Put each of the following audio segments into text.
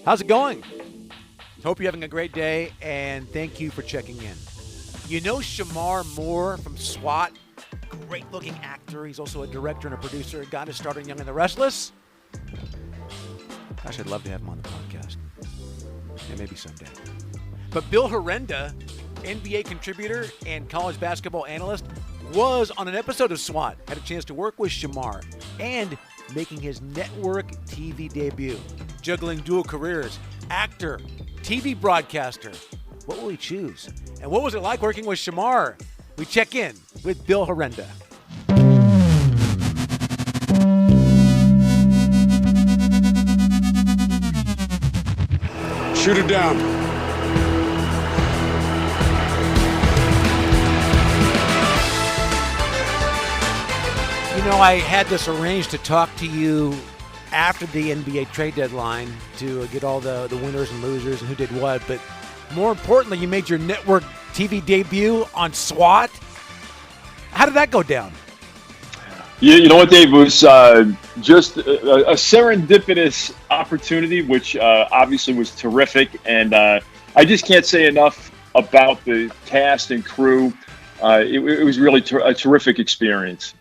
How's it going? Hope you're having a great day, and thank you for checking in. You know Shamar Moore from S.W.A.T, great-looking actor. He's also a director and a producer. Got his start in Young and the Restless. Gosh, I'd love to have him on the podcast. Yeah, maybe someday. But Bill Herenda, NBA contributor and college basketball analyst, was on an episode of S.W.A.T, had a chance to work with Shamar, and making his network TV debut. Juggling dual careers, actor, TV broadcaster. What will he choose? And what was it like working with Shamar? We check in with Bill Herenda. Shoot it down. You know, I had this arranged to talk to you after the NBA trade deadline to get all the winners and losers and who did what. But more importantly, you made your network TV debut on S.W.A.T. How did that go down? You know what, Dave? It was just a serendipitous opportunity, which obviously was terrific. And I just can't say enough about the cast and crew. It was really a terrific experience.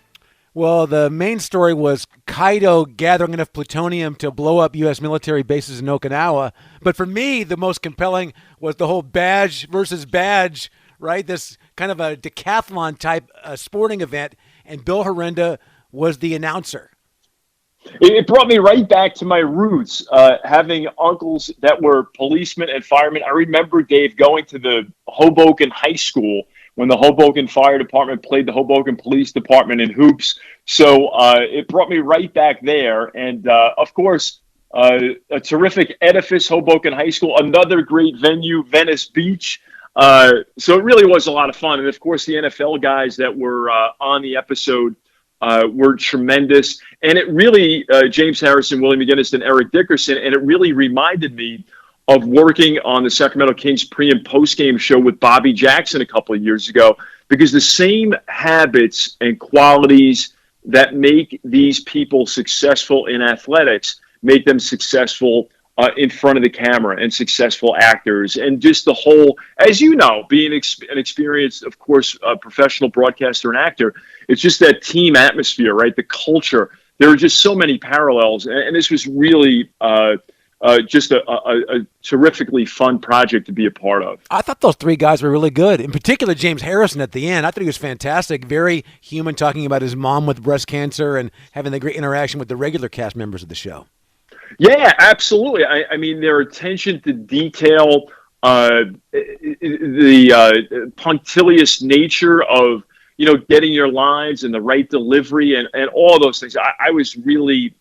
Well, the main story was Kaido gathering enough plutonium to blow up U.S. military bases in Okinawa. But for me, the most compelling was the whole badge versus badge, right? This kind of a decathlon type sporting event, and Bill Herenda was the announcer. It brought me right back to my roots, having uncles that were policemen and firemen. I remember, Dave, going to the Hoboken High School when the Hoboken Fire Department played the Hoboken Police Department in hoops. So it brought me right back there. And, of course, a terrific edifice, Hoboken High School, another great venue, Venice Beach. So it really was a lot of fun. And, of course, the NFL guys that were on the episode were tremendous. And it really, James Harrison, Willie McGinnis, and Eric Dickerson, and it really reminded me of working on the Sacramento Kings pre- and post-game show with Bobby Jackson a couple of years ago, because the same habits and qualities that make these people successful in athletics make them successful in front of the camera and successful actors. And just the whole, as you know, being an experienced, of course, professional broadcaster and actor, it's just that team atmosphere, right? The culture. There are just so many parallels. And this was really just a terrifically fun project to be a part of. I thought those three guys were really good. In particular, James Harrison at the end. I thought he was fantastic. Very human, talking about his mom with breast cancer and having the great interaction with the regular cast members of the show. Yeah, absolutely. I mean, their attention to detail, the punctilious nature of, getting your lines and the right delivery and all those things. I was really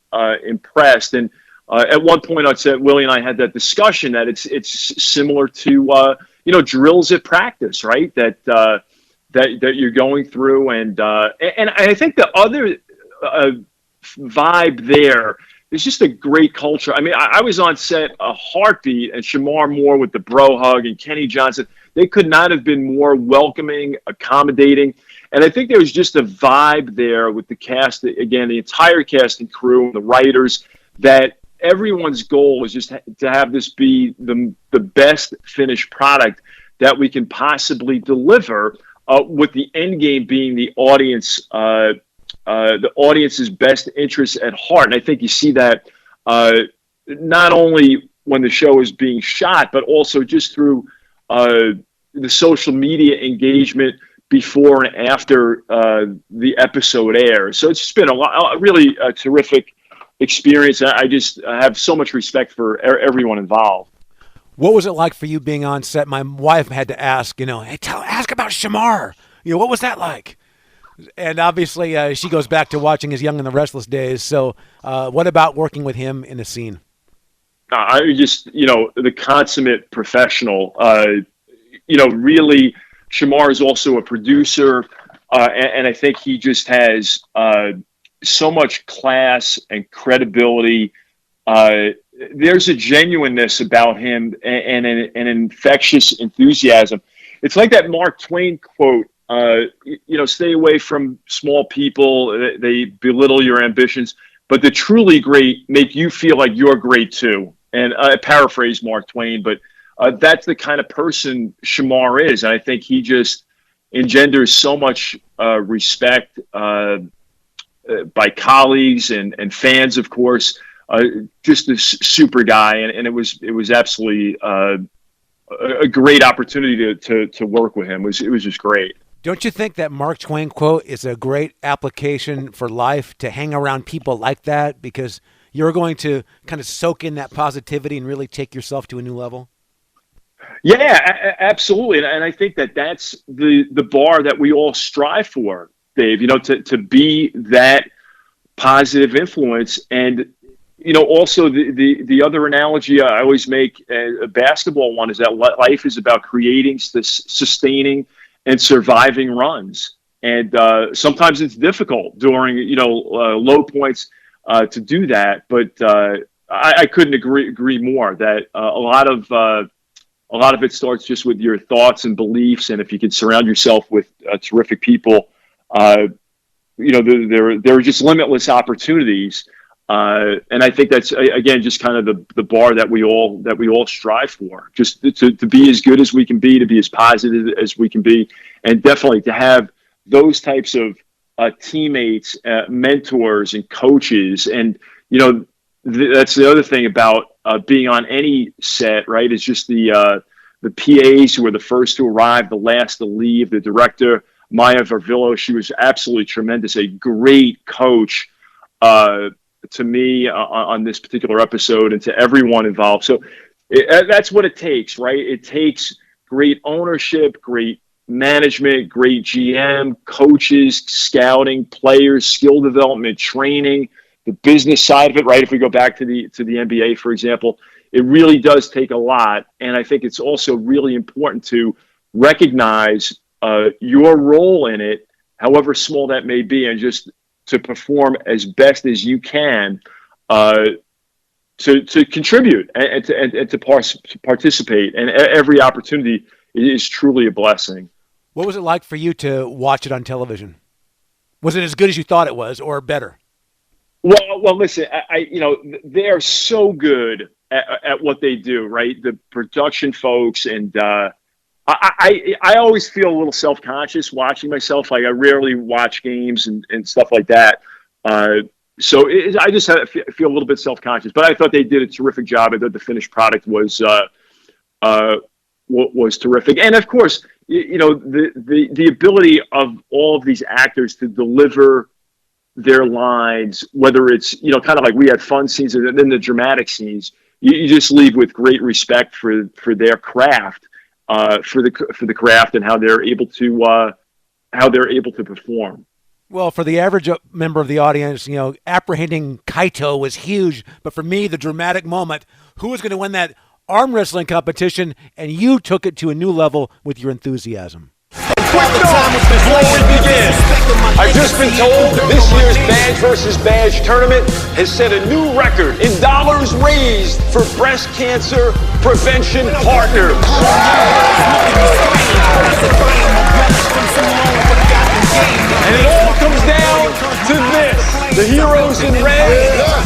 impressed. And at one point, I said, Willie and I had that discussion that it's similar to, drills at practice, right? That you're going through. And I think the other vibe there, it's just a great culture. I mean, I was on set a heartbeat, and Shamar Moore with the bro hug and Kenny Johnson. They could not have been more welcoming, accommodating. And I think there was just a vibe there with the cast, again, the entire cast and crew, and the writers, that everyone's goal is just to have this be the best finished product that we can possibly deliver, with the end game being the audience's best interests at heart. And I think you see that not only when the show is being shot, but also just through the social media engagement before and after the episode airs. So it's just been a really terrific experience. I just have so much respect for everyone involved. What was it like for you being on set? My wife had to ask, hey, ask about Shamar. What was that like? And obviously, she goes back to watching his Young and the Restless days. So what about working with him in a scene? I just, the consummate professional. Really, Shamar is also a producer, and I think he just has so much class and credibility. There's a genuineness about him and an infectious enthusiasm. It's like that Mark Twain quote, stay away from small people. They belittle your ambitions, but the truly great make you feel like you're great too. And I paraphrase Mark Twain, but that's the kind of person Shamar is. And I think he just engenders so much respect by colleagues and fans, of course. Just a super guy, and it was absolutely a great opportunity to work with him. It was just great. Don't you think that Mark Twain quote is a great application for life, to hang around people like that, because you're going to kind of soak in that positivity and really take yourself to a new level? Yeah, absolutely. And I think that's the bar that we all strive for, Dave, to be that positive influence. And, also the other analogy I always make, a basketball one, is that life is about creating, sustaining, and surviving runs. And sometimes it's difficult during, low points to do that. But I couldn't agree more that a lot of it starts just with your thoughts and beliefs. And if you can surround yourself with terrific people, there are just limitless opportunities. And I think that's, again, just kind of the bar that we all strive for, just to be as good as we can be, to be as positive as we can be, and definitely to have those types of teammates, mentors, and coaches. And that's the other thing about being on any set, right? Is just the PAs who are the first to arrive, the last to leave. The director, Maya Varvillo, she was absolutely tremendous, a great coach to me on this particular episode, and to everyone involved. So that's what it takes, right? It takes great ownership, great management, great GM, coaches, scouting, players, skill development, training, the business side of it, right? If we go back to the NBA, for example, it really does take a lot. And I think it's also really important to recognize your role in it, however small that may be, and just to perform as best as you can to contribute and to participate. And every opportunity is truly a blessing. What was it like for you to watch it on television? Was it as good as you thought it was, or better? Well, listen, they are so good at what they do, right? The production folks, and I always feel a little self-conscious watching myself. Like, I rarely watch games and stuff like that. So I just feel a little bit self-conscious. But I thought they did a terrific job. I thought the finished product was terrific. And of course, the ability of all of these actors to deliver their lines, whether it's kind of like we had fun scenes and then the dramatic scenes, you just leave with great respect for their craft, for the craft, and how they're able to perform. Well, for the average member of the audience, apprehending Kaito was huge. But for me, the dramatic moment, who was going to win that arm wrestling competition? And you took it to a new level with your enthusiasm. Quick note before we begin. I've just been told this year's Badge vs. Badge tournament has set a new record in dollars raised for breast cancer prevention partners. And it all comes down to this: the heroes in red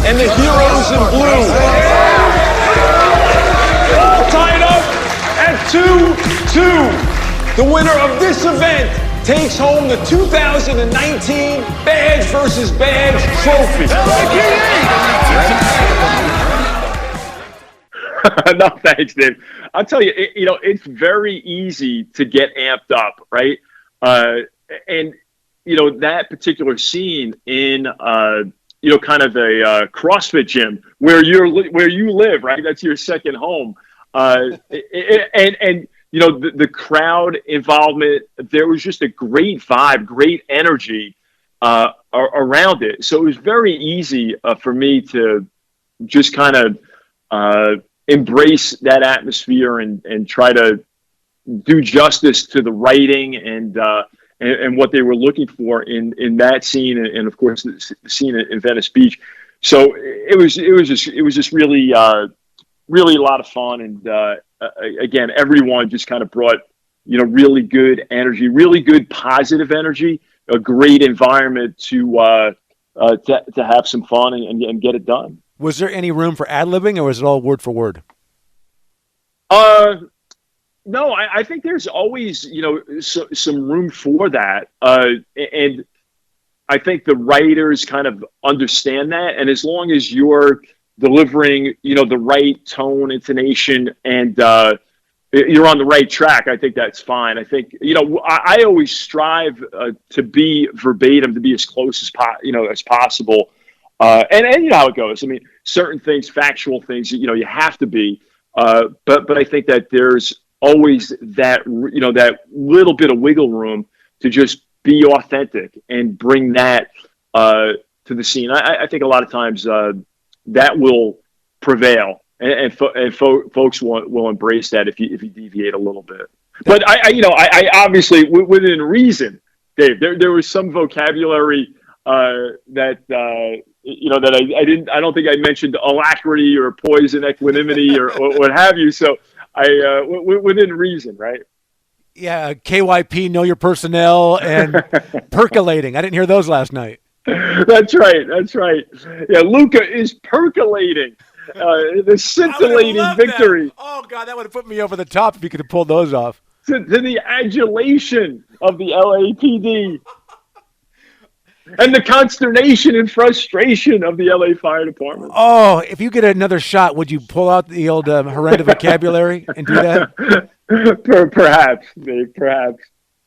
and the heroes in blue. All tied up at 2-2. The winner of this event takes home the 2019 Badge vs. Badge trophy. No, thanks, Dave. I'll tell you, it's very easy to get amped up, right? And that particular scene in kind of a CrossFit gym where you live, right? That's your second home, and the crowd involvement, there was just a great vibe, great energy around it. So it was very easy for me to just kind of embrace that atmosphere and try to do justice to the writing and what they were looking for in that scene, and of course the scene in Venice Beach. So it was just really really a lot of fun, and again, everyone just kind of brought really good energy, really good positive energy, a great environment to have some fun and get it done. Was there any room for ad-libbing, or was it all word for word? No, I think there's always, some room for that. And I think the writers kind of understand that. And as long as you're delivering, the right tone, intonation, and you're on the right track, I think that's fine. I think, I always strive to be verbatim, to be as close as possible. And you know how it goes. I mean, certain things, factual things, you have to be. But I think that there's always that, that little bit of wiggle room to just be authentic and bring that to the scene. I think a lot of times that will prevail, and folks will embrace that if you deviate a little bit. But I obviously within reason, Dave. There was some vocabulary that that I don't think I mentioned alacrity or poison, equanimity, or what have you. So within reason, right? Yeah, KYP, know your personnel, and percolating. I didn't hear those last night. That's right. Yeah, Luka is percolating. The scintillating victory. That. Oh, God, that would have put me over the top if you could have pulled those off. To the adulation of the LAPD. And the consternation and frustration of the LA Fire Department. Oh, if you get another shot, would you pull out the old Herenda vocabulary and do that? Perhaps, Dave, perhaps.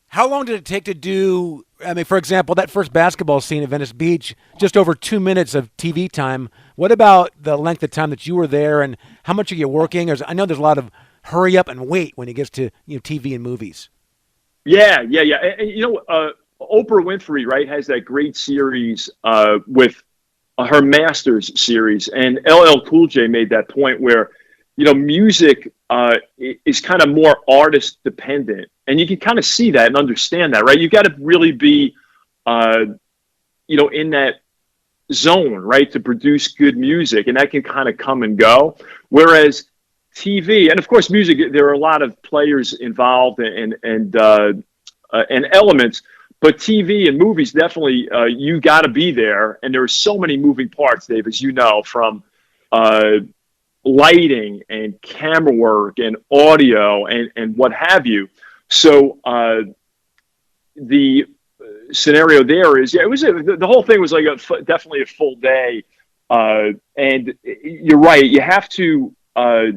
How long did it take to do, for example, that first basketball scene at Venice Beach, just over 2 minutes of TV time. What about the length of time that you were there, and how much are you working? I know there's a lot of hurry up and wait when it gets to TV and movies. Yeah. And, Oprah Winfrey, right, has that great series with her Masters series, and LL Cool J made that point where, music is kind of more artist dependent, and you can kind of see that and understand that, right? You got to really be, in that zone, right, to produce good music, and that can kind of come and go. Whereas TV, and of course, music, there are a lot of players involved and elements. But TV and movies, definitely, you got to be there. And there are so many moving parts, Dave, as you know, from lighting and camera work and audio and what have you. So the scenario there is, the whole thing was like definitely a full day. And you're right. You have to, I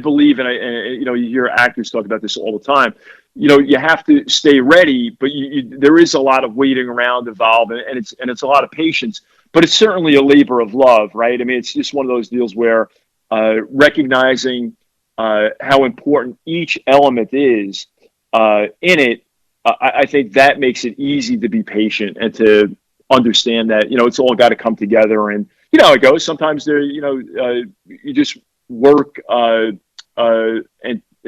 believe, and you hear actors talk about this all the time. You have to stay ready, but there is a lot of waiting around involved, and it's a lot of patience. But it's certainly a labor of love, right? I mean, it's just one of those deals where recognizing how important each element is in it, I think that makes it easy to be patient and to understand that it's all got to come together. And how it goes. Sometimes you just work and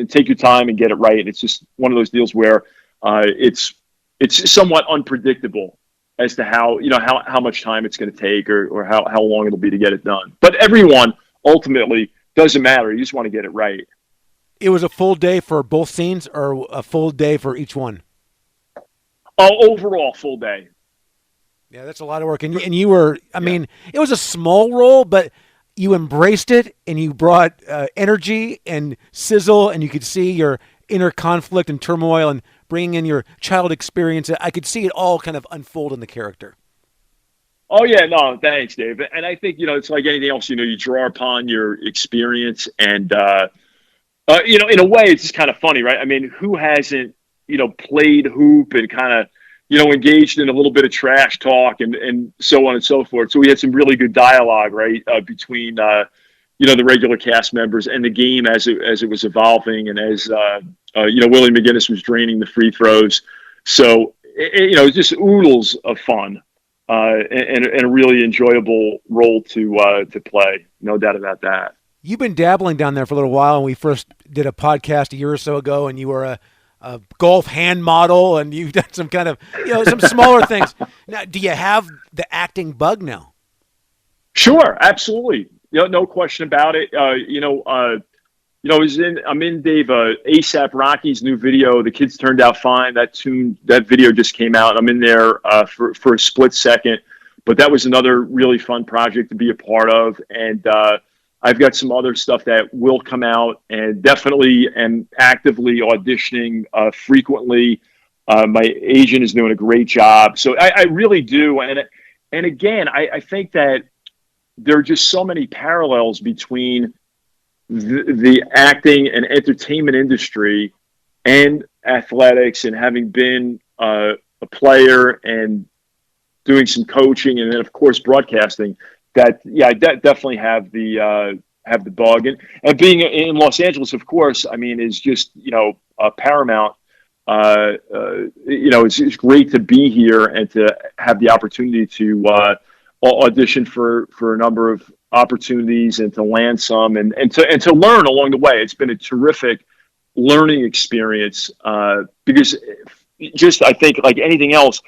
take your time and get it right. And it's just one of those deals where it's somewhat unpredictable as to how much time it's going to take or how long it'll be to get it done. But everyone ultimately doesn't matter. You just want to get it right. It was a full day for both scenes, or a full day for each one? Overall, full day. Yeah, that's a lot of work. And you were, mean, it was a small role, but you embraced it, and you brought energy and sizzle, and you could see your inner conflict and turmoil and bringing in your child experience. I could see it all kind of unfold in the character. Oh, yeah. No, thanks, Dave. And I think, it's like anything else, you draw upon your experience. And, in a way, it's just kind of funny, right? I mean, who hasn't, played hoop and kind of, engaged in a little bit of trash talk and so on and so forth. So we had some really good dialogue, right, between, the regular cast members and the game as it was evolving, and as, Willie McGinnis was draining the free throws. So, it was just oodles of fun and a really enjoyable role to play. No doubt about that. You've been dabbling down there for a little while, and we first did a podcast a year or so ago, and you were a golf hand model, and you've done some kind of, some smaller things. Now, do you have the acting bug now? Sure, absolutely. No question about it. I'm in Dave A$AP Rocky's new video. The kids turned out fine. That video just came out. I'm in there for a split second, But that was another really fun project to be a part of. And I've got some other stuff that will come out, and definitely am actively auditioning frequently. My agent is doing a great job. So I really do. And again, I think that there are just so many parallels between the acting and entertainment industry and athletics, and having been a player and doing some coaching, and then of course broadcasting. That I definitely have the bug, and being in Los Angeles, of course, I mean, is just paramount. It's great to be here and to have the opportunity to audition for a number of opportunities and to land some and to learn along the way. It's been a terrific learning experience because just, I think, like anything else,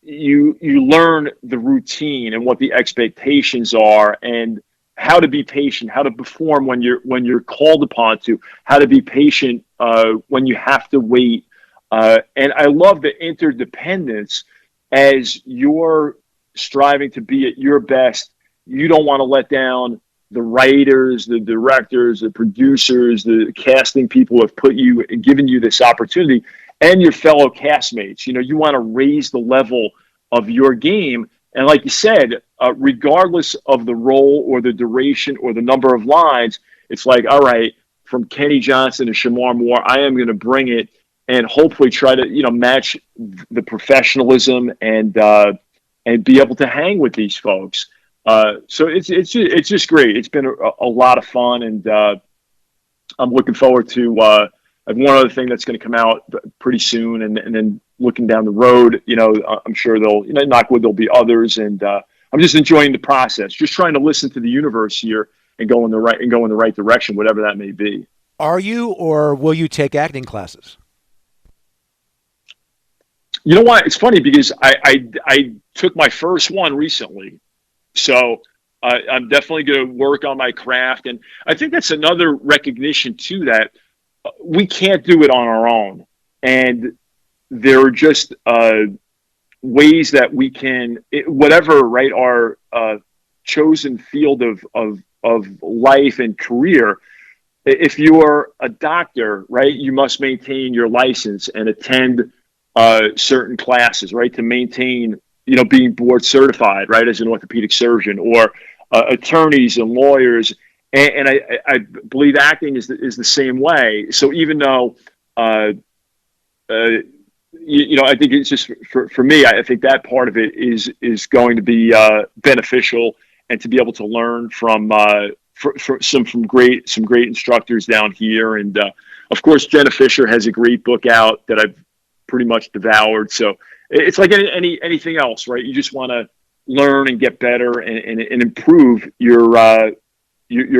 you learn the routine and what the expectations are, and how to be patient, how to perform when you're called upon to, how to be patient when you have to wait. And I love the interdependence as you're striving to be at your best. You don't want to let down the writers, the directors, the producers, the casting people who have put you and given you this opportunity, and your fellow castmates. You want to raise the level of your game. And like you said, regardless of the role or the duration or the number of lines, it's like, all right, from Kenny Johnson to Shamar Moore, I am going to bring it and hopefully try to, match the professionalism and be able to hang with these folks. So it's just great. It's been a lot of fun, and I'm looking forward to one other thing that's going to come out pretty soon, and then looking down the road, I'm sure knock wood, there'll be others, and I'm just enjoying the process, just trying to listen to the universe here and go in the right direction, whatever that may be. Are you, or will you take acting classes? You know what? It's funny because I took my first one recently, so I'm definitely going to work on my craft, and I think that's another recognition too, that we can't do it on our own, and there are just ways that we can, whatever, right, our chosen field of life and career. If you're a doctor, right, you must maintain your license and attend certain classes, right, to maintain, being board certified, right, as an orthopedic surgeon, or attorneys and lawyers. And I believe acting is the same way. So even though, I think it's just for me, I think that part of it is going to be beneficial, and to be able to learn from some great instructors down here. And of course, Jenna Fisher has a great book out that I've pretty much devoured. So it's like anything else, right? You just want to learn and get better and improve your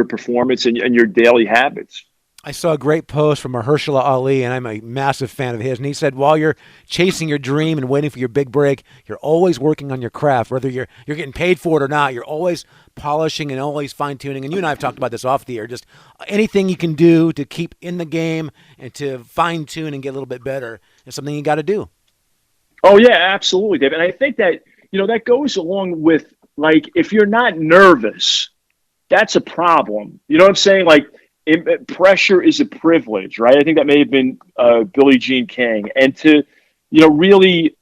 performance and your daily habits. I saw a great post from Mahershala Ali, and I'm a massive fan of his. And he said, while you're chasing your dream and waiting for your big break, you're always working on your craft. Whether you're getting paid for it or not, you're always polishing and always fine-tuning. And you and I have talked about this off the air. Just anything you can do to keep in the game and to fine-tune and get a little bit better is something you got to do. Oh, yeah, absolutely, Dave. And I think that, that goes along with, like, if you're not nervous, that's a problem. You know what I'm saying? Like, pressure is a privilege, right? I think that may have been Billie Jean King. And to, really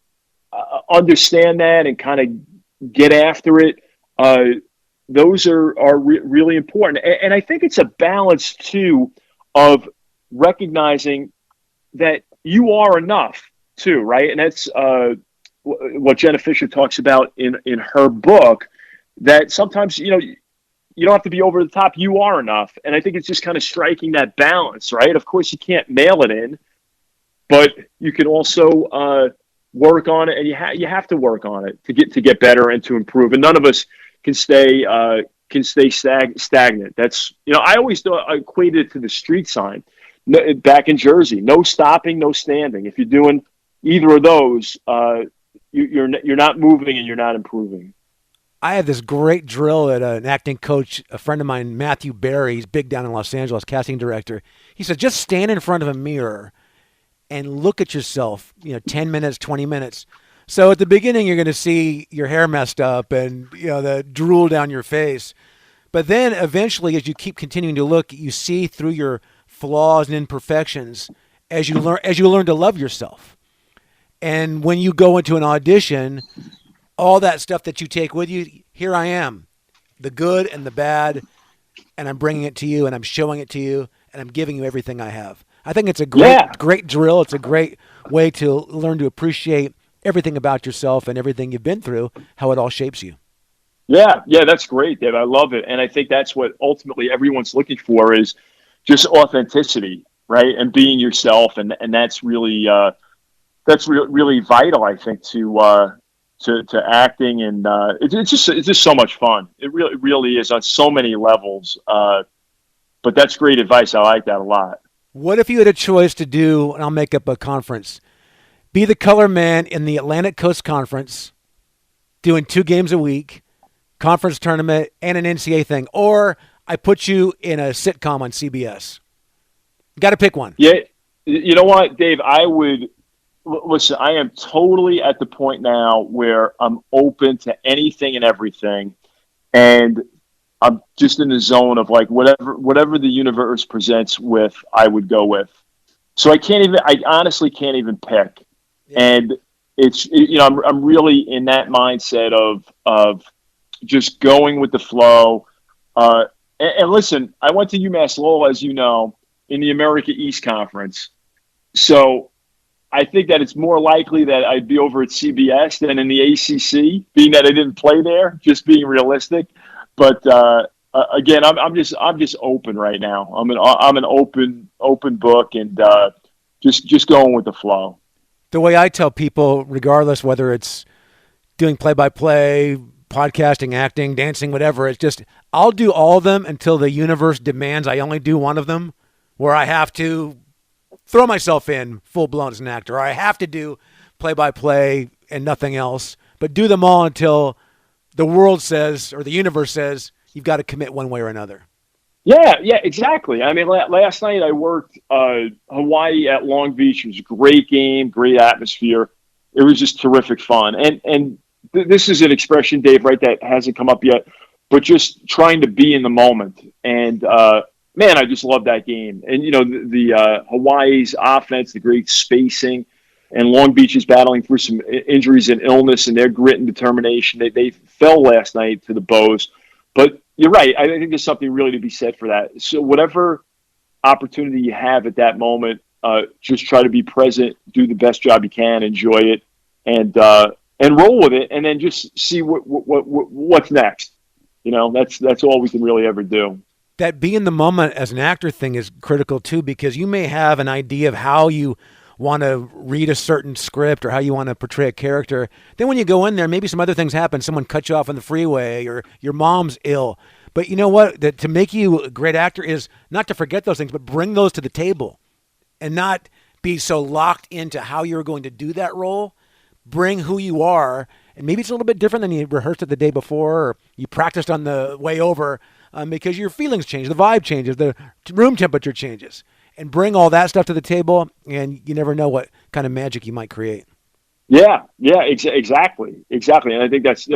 understand that and kind of get after it, those are really important. And I think it's a balance, too, of recognizing that you are enough, too, right? And that's what Jenna Fisher talks about in her book, that sometimes, you don't have to be over the top. You are enough. And I think it's just kind of striking that balance, right? Of course, you can't mail it in, but you can also work on it, and you have to work on it to get better and to improve. And none of us can stay stagnant. That's, I always equated it to the street sign back in Jersey: no stopping, no standing. If you're doing either of those, you're not moving and you're not improving. I have this great drill at an acting coach, a friend of mine, Matthew Barry. He's big down in Los Angeles, casting director. He said, just stand in front of a mirror and look at yourself, 10 minutes, 20 minutes. So at the beginning, you're going to see your hair messed up and the drool down your face. But then eventually, as you keep continuing to look, you see through your flaws and imperfections as you learn to love yourself. And when you go into an audition, all that stuff that you take with you, here I am, the good and the bad, and I'm bringing it to you, and I'm showing it to you, and I'm giving you everything I have. I think it's a great drill. It's a great way to learn to appreciate everything about yourself and everything you've been through, how it all shapes you. Yeah, that's great, Dave. I love it. And I think that's what ultimately everyone's looking for is just authenticity, right? And being yourself. And that's really really vital, I think, to acting. And it's just so much fun. It really is on so many levels. But that's great advice. I like that a lot. What if you had a choice to do, and I'll make up a conference, be the color man in the Atlantic Coast Conference, doing 2 games a week, conference tournament, and an NCAA thing, or I put you in a sitcom on CBS? Got to pick one. Yeah, you know what, Dave? I would listen. I am totally at the point now where I'm open to anything and everything, and I'm just in the zone of like whatever the universe presents with, I would go with. So I honestly can't even pick. Yeah. And I'm really in that mindset of just going with the flow. And listen, I went to UMass Lowell, as you know, in the America East Conference. So I think that it's more likely that I'd be over at CBS than in the ACC, being that I didn't play there, just being realistic. But again, I'm just open right now. I'm an open book, and just going with the flow. The way I tell people, regardless whether it's doing play-by-play, podcasting, acting, dancing, whatever, it's just I'll do all of them until the universe demands I only do one of them, where I have to throw myself in full-blown as an actor, or I have to do play-by-play and nothing else, but do them all until the world says, or the universe says, you've got to commit one way or another. Yeah, exactly. I mean, last night I worked Hawaii at Long Beach. It was a great game, great atmosphere. It was just terrific fun. And this is an expression, Dave, right, that hasn't come up yet, but just trying to be in the moment. And, man, I just love that game. And, the Hawaii's offense, the great spacing, and Long Beach is battling through some injuries and illness, and their grit and determination. They fell last night to the Bows. But you're right. I think there's something really to be said for that. So whatever opportunity you have at that moment, just try to be present, do the best job you can, enjoy it, and roll with it, and then just see what's next. That's all we can really ever do. That be in the moment as an actor thing is critical too, because you may have an idea of how you want to read a certain script or how you want to portray a character. Then when you go in there, maybe some other things happen. Someone cuts you off on the freeway, or your mom's ill. But you know what? To make you a great actor is not to forget those things, but bring those to the table and not be so locked into how you're going to do that role. Bring who you are. And maybe it's a little bit different than you rehearsed it the day before, or you practiced on the way over, because your feelings change, the vibe changes, the room temperature changes. And bring all that stuff to the table, and you never know what kind of magic you might create. Yeah, exactly. And I think that's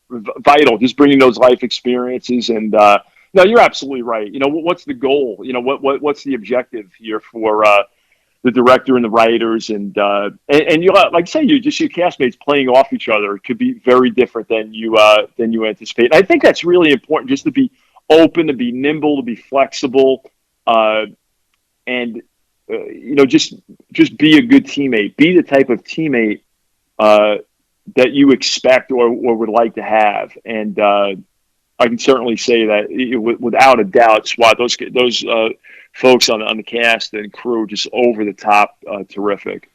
vital, just bringing those life experiences. And no, you're absolutely right. What's the goal? What's the objective here for the director and the writers? And you like say your castmates playing off each other could be very different than you anticipate. And I think that's really important, just to be open, to be nimble, to be flexible. And just be a good teammate. Be the type of teammate that you expect or would like to have. And I can certainly say that without a doubt, S.W.A.T, those folks on the cast and crew, just over the top, terrific.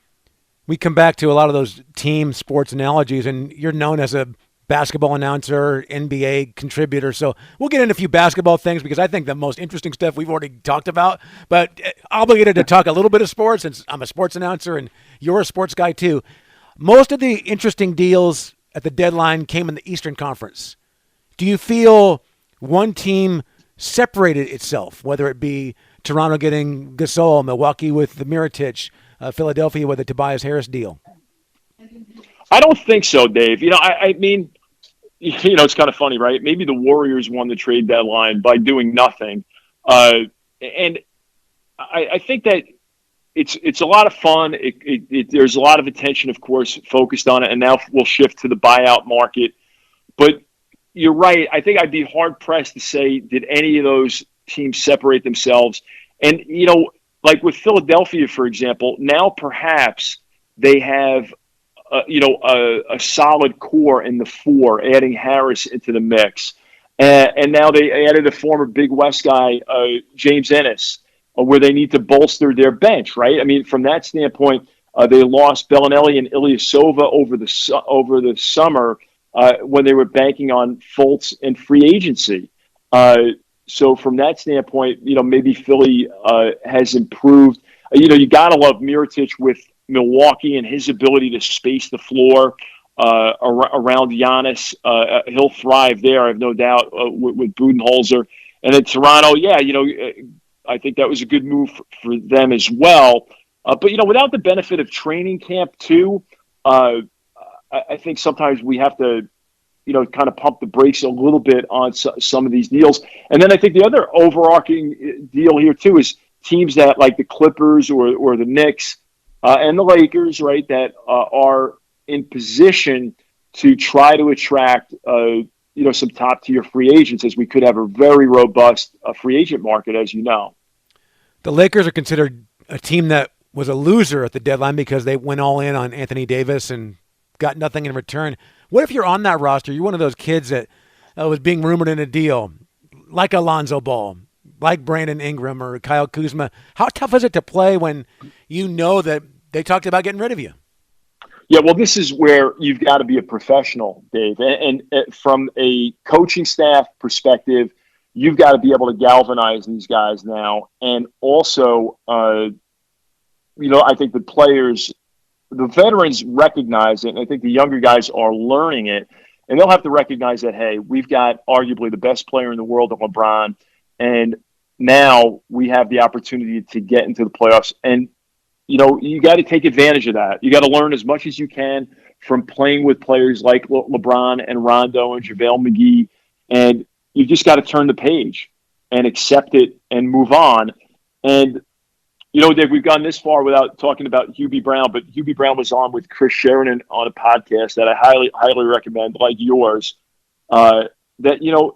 We come back to a lot of those team sports analogies, and you're known as a basketball announcer, NBA contributor. So we'll get into a few basketball things, because I think the most interesting stuff we've already talked about, but obligated to talk a little bit of sports since I'm a sports announcer and you're a sports guy too. Most of the interesting deals at the deadline came in the Eastern Conference. Do you feel one team separated itself, whether it be Toronto getting Gasol, Milwaukee with the Mirotic, Philadelphia with the Tobias Harris deal? I don't think so, Dave. I mean, it's kind of funny, right? Maybe the Warriors won the trade deadline by doing nothing, and I think that it's a lot of fun. There's a lot of attention, of course, focused on it, and now we'll shift to the buyout market. But you're right. I think I'd be hard pressed to say did any of those teams separate themselves. And like with Philadelphia, for example, now perhaps they have a solid core in the four, adding Harris into the mix. And now they added a former Big West guy, James Ennis, where they need to bolster their bench, right? I mean, from that standpoint, they lost Bellinelli and Ilyasova over the summer when they were banking on Fultz and free agency. So from that standpoint, maybe Philly has improved. You got to love Mirotic with Milwaukee and his ability to space the floor around Giannis. He'll thrive there, I have no doubt, with Budenholzer. And then Toronto, I think that was a good move for them as well. But, without the benefit of training camp, too, I think sometimes we have to, kind of pump the brakes a little bit on some of these deals. And then I think the other overarching deal here, too, is teams that like the Clippers or the Knicks and the Lakers, right, that are in position to try to attract, some top-tier free agents, as we could have a very robust free agent market, as you know. The Lakers are considered a team that was a loser at the deadline because they went all in on Anthony Davis and got nothing in return. What if you're on that roster? You're one of those kids that was being rumored in a deal, like Alonzo Ball, like Brandon Ingram or Kyle Kuzma. How tough is it to play when you know that they talked about getting rid of you? Yeah, well, this is where you've got to be a professional, Dave. And from a coaching staff perspective, you've got to be able to galvanize these guys now. And also, I think the players, the veterans recognize it, and I think the younger guys are learning it. And they'll have to recognize that, hey, we've got arguably the best player in the world in LeBron, and now we have the opportunity to get into the playoffs. And, you got to take advantage of that. You got to learn as much as you can from playing with players like LeBron and Rondo and JaVale McGee. And you just got to turn the page and accept it and move on. And, Dave, we've gone this far without talking about Hubie Brown, but Hubie Brown was on with Chris Sheridan on a podcast that I highly, highly recommend, like yours, that,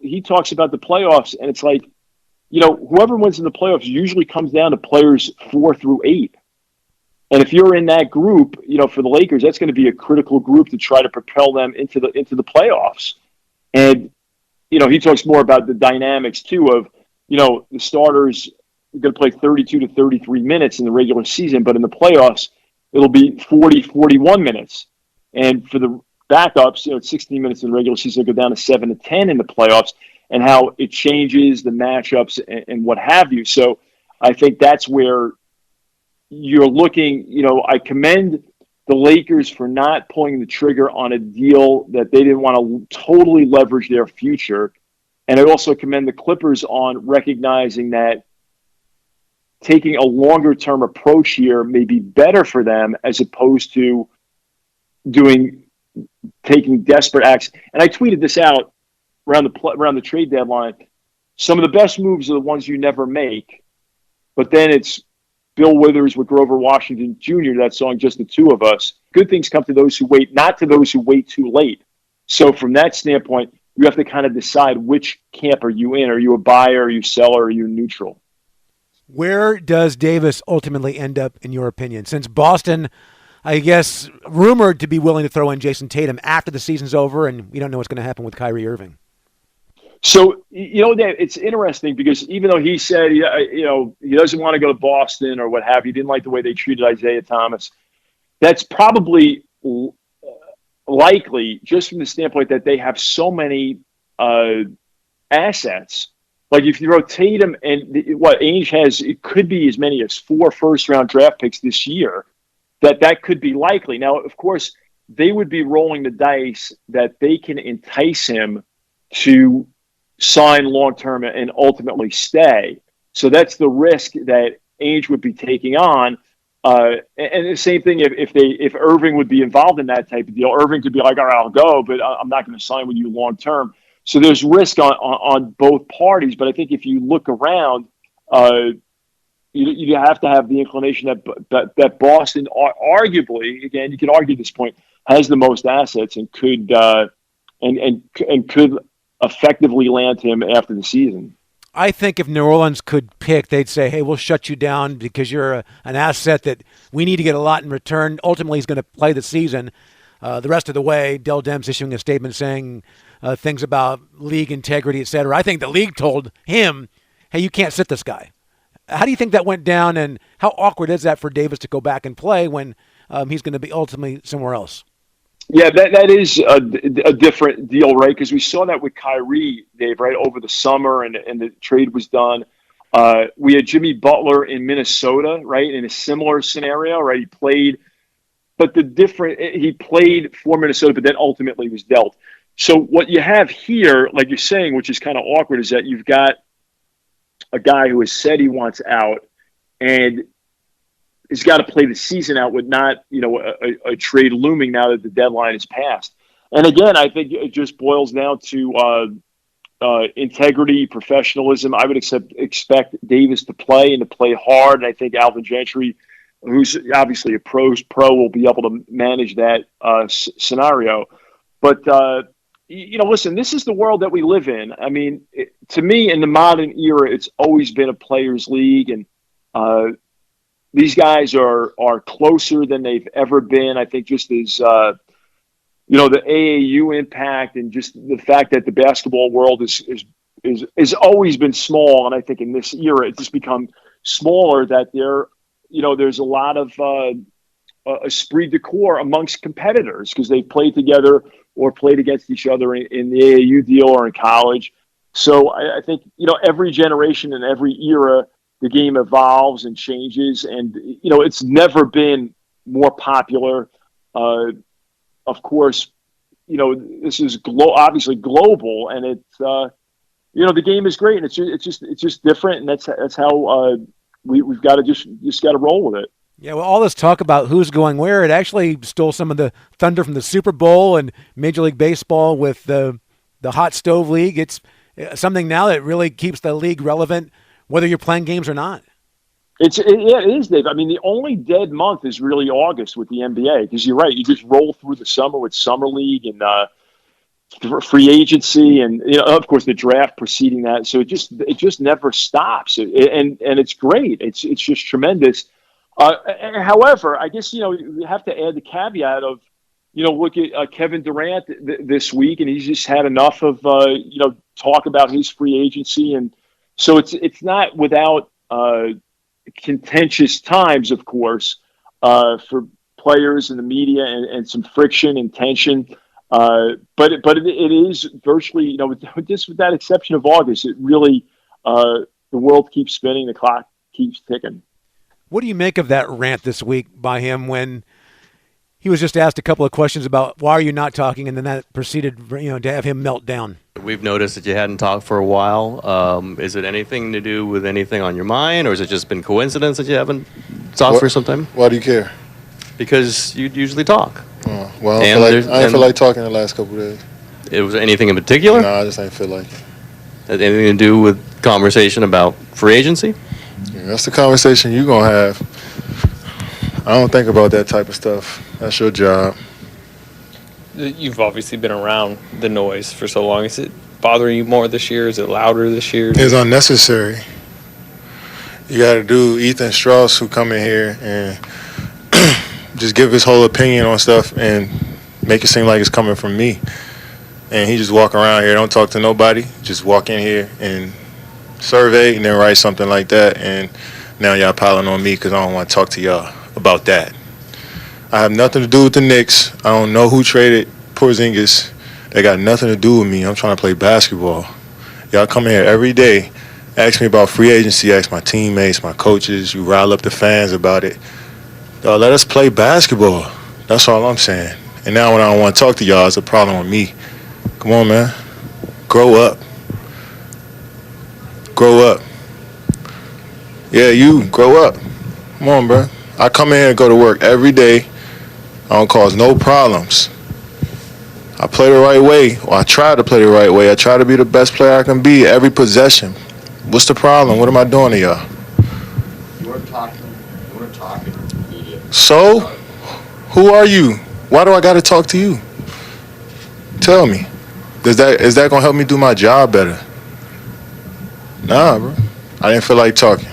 he talks about the playoffs, and it's like, whoever wins in the playoffs usually comes down to players 4 through 8. And if you're in that group, for the Lakers, that's going to be a critical group to try to propel them into the playoffs. And, he talks more about the dynamics, too, of, the starters are going to play 32 to 33 minutes in the regular season, but in the playoffs, it'll be 40, 41 minutes. And for the backups, it's 16 minutes in the regular season, it'll go down to 7 to 10 in the playoffs, and how it changes the matchups and what have you. So I think that's where you're looking, I commend the Lakers for not pulling the trigger on a deal that they didn't want to totally leverage their future. And I also commend the Clippers on recognizing that taking a longer-term approach here may be better for them as opposed to taking desperate acts. And I tweeted this out around the trade deadline. Some of the best moves are the ones you never make, but then it's Bill Withers with Grover Washington Jr., that song, Just the Two of Us. Good things come to those who wait, not to those who wait too late. So from that standpoint, you have to kind of decide which camp are you in. Are you a buyer, are you a seller, are you neutral? Where does Davis ultimately end up, in your opinion? Since Boston, I guess, rumored to be willing to throw in Jason Tatum after the season's over, and we don't know what's going to happen with Kyrie Irving. So, Dave, it's interesting because even though he said, he doesn't want to go to Boston or what have you, he didn't like the way they treated Isaiah Thomas, that's probably likely just from the standpoint that they have so many assets. Like if you throw Tatum and Ainge has, it could be as many as 4 first-round draft picks this year, that could be likely. Now, of course, they would be rolling the dice that they can entice him to sign long-term and ultimately stay. So that's the risk that Ainge would be taking on. And the same thing if Irving would be involved in that type of deal, Irving could be like, all right, I'll go, but I'm not going to sign with you long term. So there's risk on both parties. But I think if you look around, you have to have the inclination that Boston, arguably, again, you could argue this point, has the most assets and could could effectively land him after the season. I think if New Orleans could pick, they'd say, hey, we'll shut you down because you're an asset that we need to get a lot in return. Ultimately, he's going to play the season. The rest of the way, Dell Demps issuing a statement saying things about league integrity, et cetera. I think the league told him, hey, you can't sit this guy. How do you think that went down, and how awkward is that for Davis to go back and play when he's going to be ultimately somewhere else? Yeah, that is a different deal, right? Because we saw that with Kyrie, Dave, right, over the summer, and the trade was done. We had Jimmy Butler in Minnesota, right, in a similar scenario, right? He played, but he played for Minnesota, but then ultimately was dealt. So what you have here, like you're saying, which is kind of awkward, is that you've got a guy who has said he wants out, and he's got to play the season out with not, a trade looming now that the deadline is passed. And again, I think it just boils down to integrity, professionalism. I would expect Davis to play and to play hard. And I think Alvin Gentry, who's obviously a pro, will be able to manage that scenario. But, listen, this is the world that we live in. I mean, to me, in the modern era, it's always been a players' league. And, these guys are closer than they've ever been. I think just as, the AAU impact and just the fact that the basketball world is always been small. And I think in this era, it's just become smaller, that there's a lot of esprit de corps amongst competitors because they've played together or played against each other in the AAU deal or in college. So I think, every generation and every era, the game evolves and changes, and it's never been more popular. Of course, this is obviously global, and it's the game is great, and it's just different, and that's how we've got to just got to roll with it. Yeah, well, all this talk about who's going where, it actually stole some of the thunder from the Super Bowl and Major League Baseball with the hot stove league. It's something now that really keeps the league relevant, whether you're playing games or not. It is, Dave. I mean, the only dead month is really August with the NBA, because you're right. You just roll through the summer with summer league and free agency, and of course the draft preceding that. So it just never stops, and it's great. It's just tremendous. However, I guess you have to add the caveat of look at Kevin Durant this week, and he's just had enough of talk about his free agency, and so it's not without contentious times, of course, for players and the media, and some friction and tension. But it is virtually, just with that exception of August, it really the world keeps spinning, the clock keeps ticking. What do you make of that rant this week by him when he was just asked a couple of questions about why are you not talking, and then that proceeded, to have him melt down? We've noticed that you hadn't talked for a while. Is it anything to do with anything on your mind, or has it just been coincidence that you haven't talked for some time? Why do you care? Because you usually talk. Oh, well, I didn't feel like talking the last couple of days. It was anything in particular? No, I just didn't feel like it. Had anything to do with conversation about free agency? Yeah, that's the conversation you're going to have. I don't think about that type of stuff. That's your job. You've obviously been around the noise for so long. Is it bothering you more this year? Is it louder this year? It's unnecessary. You got to do Ethan Strauss, who come in here and just give his whole opinion on stuff and make it seem like it's coming from me. And he just walk around here, don't talk to nobody, just walk in here and survey and then write something like that. And now y'all piling on me because I don't want to talk to y'all about that. I have nothing to do with the Knicks. I don't know who traded Porzingis. They got nothing to do with me. I'm trying to play basketball. Y'all come here every day, ask me about free agency, ask my teammates, my coaches. You rile up the fans about it. Y'all let us play basketball. That's all I'm saying. And now when I don't want to talk to y'all, it's a problem with me. Come on, man. Grow up. Grow up. Yeah, you grow up. Come on, bro. I come in here and go to work every day. I don't cause no problems. I play the right way, or I try to play the right way. I try to be the best player I can be every possession. What's the problem? What am I doing to y'all? You weren't talking to the media. So, who are you? Why do I got to talk to you? Tell me. Is that going to help me do my job better? Nah, bro. I didn't feel like talking.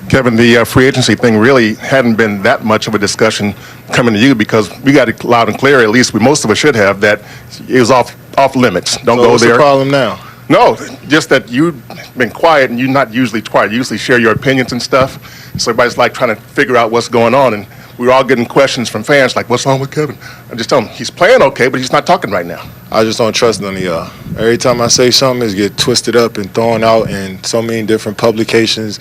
Kevin, the free agency thing really hadn't been that much of a discussion coming to you because we got it loud and clear, at least most of us should have, that it was off limits. Don't So go what's there. the problem now? No, just that you've been quiet and you're not usually quiet. You usually share your opinions and stuff. So everybody's like trying to figure out what's going on. And we're all getting questions from fans like, what's wrong with Kevin? I just tell them he's playing okay, but he's not talking right now. I just don't trust none of y'all. Every time I say something, it's get twisted up and thrown out in so many different publications,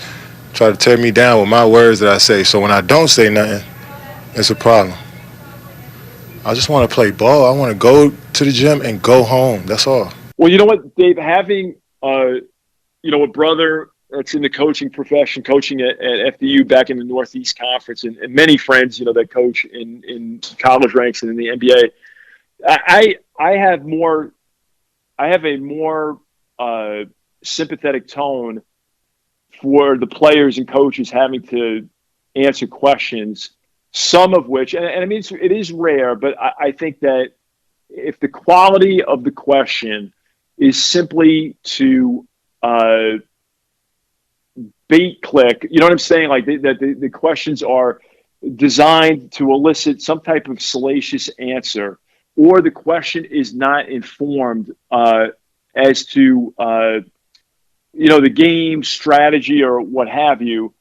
try to tear me down with my words that I say. So when I don't say nothing, it's a problem. I just want to play ball. I want to go to the gym and go home. That's all. Well, you know what, Dave, having, a brother that's in the coaching profession, coaching at FDU back in the Northeast Conference, and many friends, that coach in college ranks and in the NBA, I have a more sympathetic tone for the players and coaches having to answer questions, some of which, and I mean, it is rare, but I think that if the quality of the question is simply to bait click, you know what I'm saying? Like the questions are designed to elicit some type of salacious answer, or the question is not informed as to the game strategy or what have you.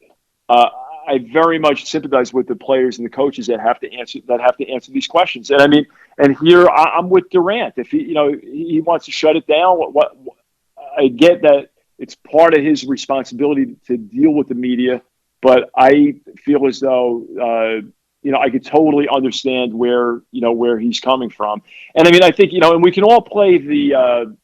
I very much sympathize with the players and the coaches that have to answer these questions. And I mean, and here I'm with Durant. If he wants to shut it down, what I get that it's part of his responsibility to deal with the media, but I feel as though I could totally understand where he's coming from. And I mean, I think and we can all play the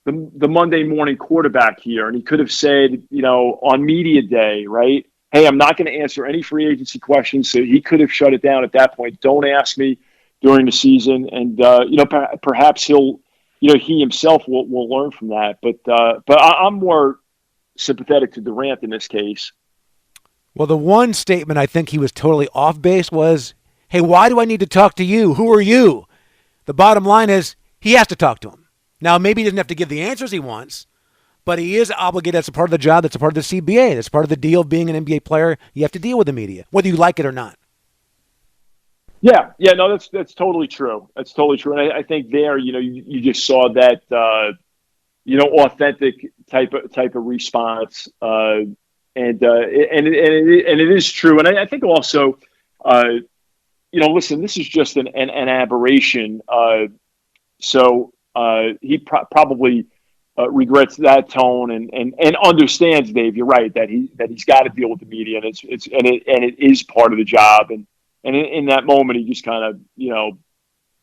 Monday morning quarterback here, and he could have said on media day, right? Hey, I'm not going to answer any free agency questions. So he could have shut it down at that point. Don't ask me during the season. And, perhaps he himself will learn from that. But I'm more sympathetic to Durant in this case. Well, the one statement I think he was totally off base was, hey, why do I need to talk to you? Who are you? The bottom line is he has to talk to him. Now, maybe he doesn't have to give the answers he wants, but he is obligated. That's a part of the job. That's a part of the CBA. That's part of the deal of being an NBA player. You have to deal with the media, whether you like it or not. Yeah, no, that's totally true. That's totally true. And I think there, you just saw that, authentic type of response, and it is true. And I think also, listen, this is just an aberration. So he probably regrets that tone and understands, Dave. You're right that he's got to deal with the media, and it is part of the job. And in that moment, he just kind of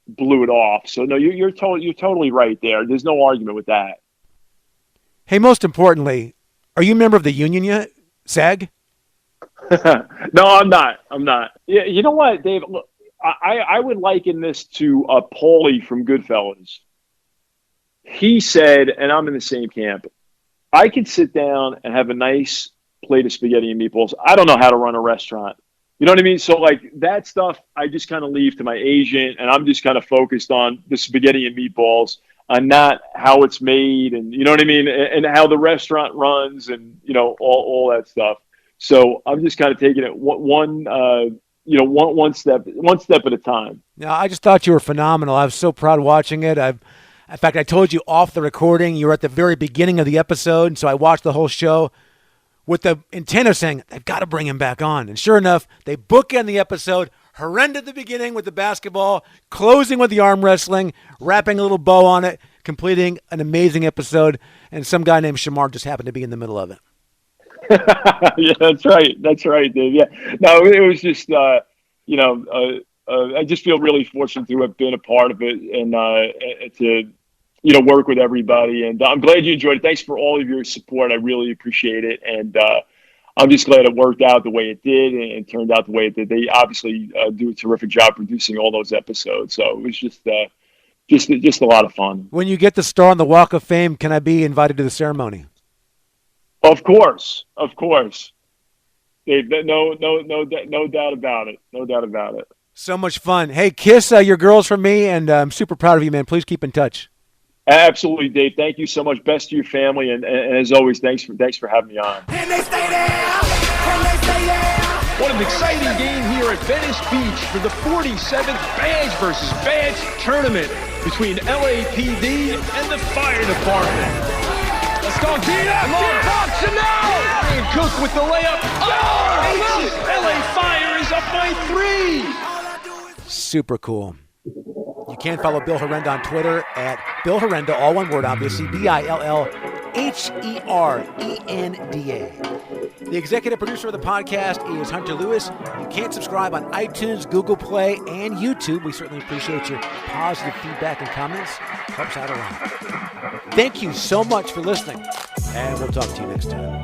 blew it off. So no, you're totally right there. There's no argument with that. Hey, most importantly, are you a member of the union yet, SAG? No, I'm not. Yeah, you know what, Dave? Look, I would liken this to Paulie from Goodfellas. He said, and I'm in the same camp, I can sit down and have a nice plate of spaghetti and meatballs. I don't know how to run a restaurant. You know what I mean? So like that stuff, I just kind of leave to my agent, and I'm just kind of focused on the spaghetti and meatballs, and not how it's made, and you know what I mean, and how the restaurant runs, and all that stuff. So I'm just kind of taking it one step at a time. Now, I just thought you were phenomenal. I was so proud watching it. In fact, I told you off the recording, you were at the very beginning of the episode, and so I watched the whole show with the intent of saying, they've got to bring him back on. And sure enough, they bookend the episode, Herenda at the beginning with the basketball, closing with the arm wrestling, wrapping a little bow on it, completing an amazing episode, and some guy named Shamar just happened to be in the middle of it. Yeah, that's right, Dave. Yeah, no, it was just, I just feel really fortunate to have been a part of it and to, work with everybody. And I'm glad you enjoyed it. Thanks for all of your support. I really appreciate it. And I'm just glad it worked out the way it did and it turned out the way it did. They obviously do a terrific job producing all those episodes. So it was just a lot of fun. When you get the star on the Walk of Fame, can I be invited to the ceremony? Of course. Dave, no doubt about it. No doubt about it. So much fun. Hey, kiss your girls from me, and I'm super proud of you, man. Please keep in touch. Absolutely, Dave. Thank you so much. Best to your family, and as always, thanks for having me on. Can they stay there? Can they stay there? What an exciting game here at Venice Beach for the 47th Badge versus Badge tournament between LAPD and the Fire Department. Let's go, Gina! Long boxing now! Ryan Cook with the layup. Oh, makes it! LA Fire is up by 3. Super cool. You can follow Bill Herenda on Twitter at Bill Herenda, all one word, obviously, BILLHERENDA. The executive producer of the podcast is Hunter Lewis. You can subscribe on iTunes, Google Play, and YouTube. We certainly appreciate your positive feedback and comments. Helps out a lot. Thank you so much for listening, and we'll talk to you next time.